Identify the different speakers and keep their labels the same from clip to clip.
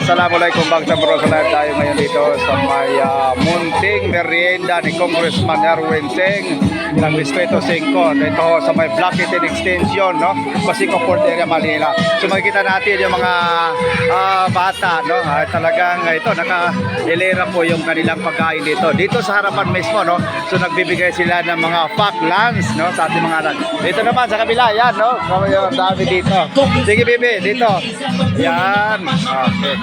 Speaker 1: Assalamualaikum Bangsa Bro, sa live tayo ngayon dito sa may munting merienda ni Congressman Erwin Seng ng Distrito 5 dito sa may Block 18 Extension, no? Pasico Port Area, Manila. So makikita natin yung mga bata, no? Talagang ito naka-ilera po yung kanilang pagkain dito sa harapan mismo, no? So nagbibigay sila ng mga pack lunch, no, sa ating mga anak. Dito naman sa kabila, yan, no? So yung dami dito. Sige Bibi, dito. Yan. Okay.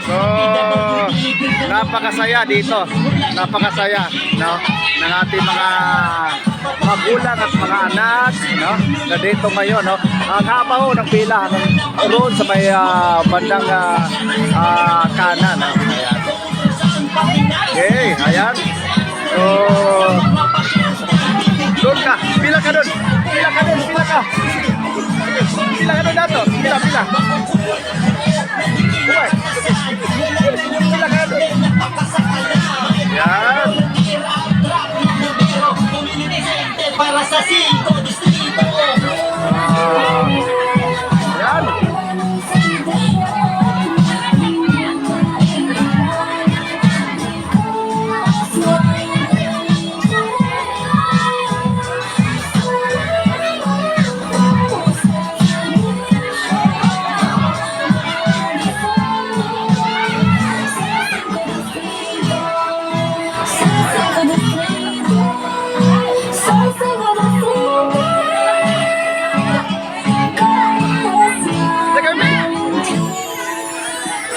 Speaker 1: So, napakasaya dito. Napakasaya, no? Ng ating mga magulang at mga anak, no? Na dito ngayon, no? Ang haba ho ng pila roon sa may bandang kanan, no? Ayan. Okay, ayan. So, doon ka. Pila ka doon. Pila ka doon. Pila ka. Pila ka doon dato. Pila. Uy. Pila ka doon. Yan. Para sa 5 distrito. Yan.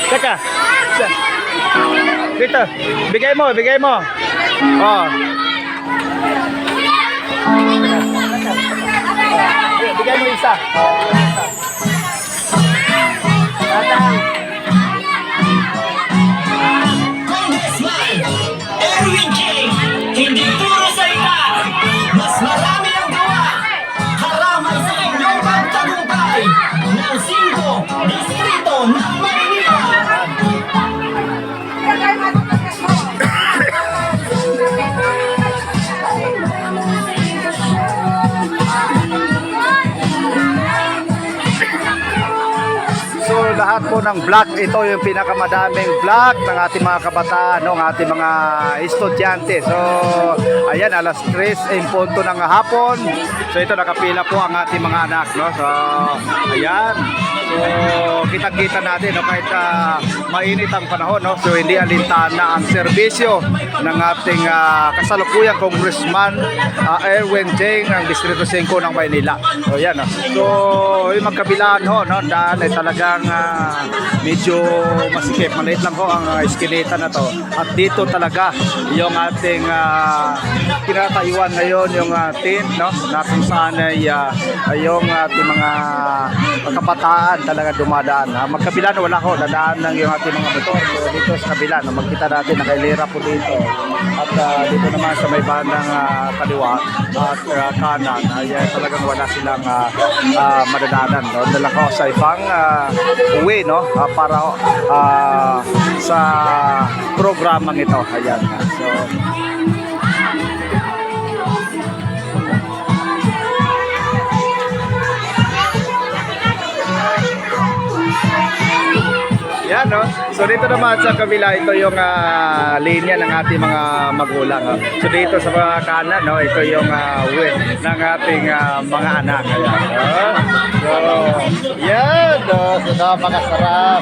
Speaker 1: Teka. Dito. Bigay mo. Oh. Bigay mo isa.
Speaker 2: Erwin King, hindi puro salita, mas marami ang gawa. Karamay sa inyong pagtagumpay ng 5 distrito ng Maynila.
Speaker 1: So lahat po ng block, ito yung pinakamadaming block ng ating mga kabataan, ng ating mga estudyante. So ayan, alas 3 en punto ng hapon. So ito nakapila po ang ating mga anak, no? So ayan. So kita-kita natin, no, kahit mainit ang panahon, no? So hindi alintana ang serbisyo ng ating kasalukuyang Congressman Erwin Seng ng Distrito 5 ng Maynila. So ayan, no? So yung magkabilaan ho, no, daan ay talagang medyo masikip, maliit lang ho ang iskinita na to. At dito talaga yung ating kinatayuan ngayon, yung tent, no, na kung saan ay yung ating mga kabataan talaga dumadaan. Magkabila na wala ho, dadaan lang yung ating mga motor. So dito sa kabila, no, magkita natin nakailera po dito. At dito naman sa may bandang kaliwa at kanan ay talagang wala silang madadaanan, no. Dala ko sa ibang uwi, no, para sa programang ito. Ayan. So yan, no? So dito naman sa kabila, ito yung linya ng ating mga magulang, no? So dito sa mga kanan, no, ito yung uwi ng ating mga anak. Ayan, no? So yan, no? So napakasarap.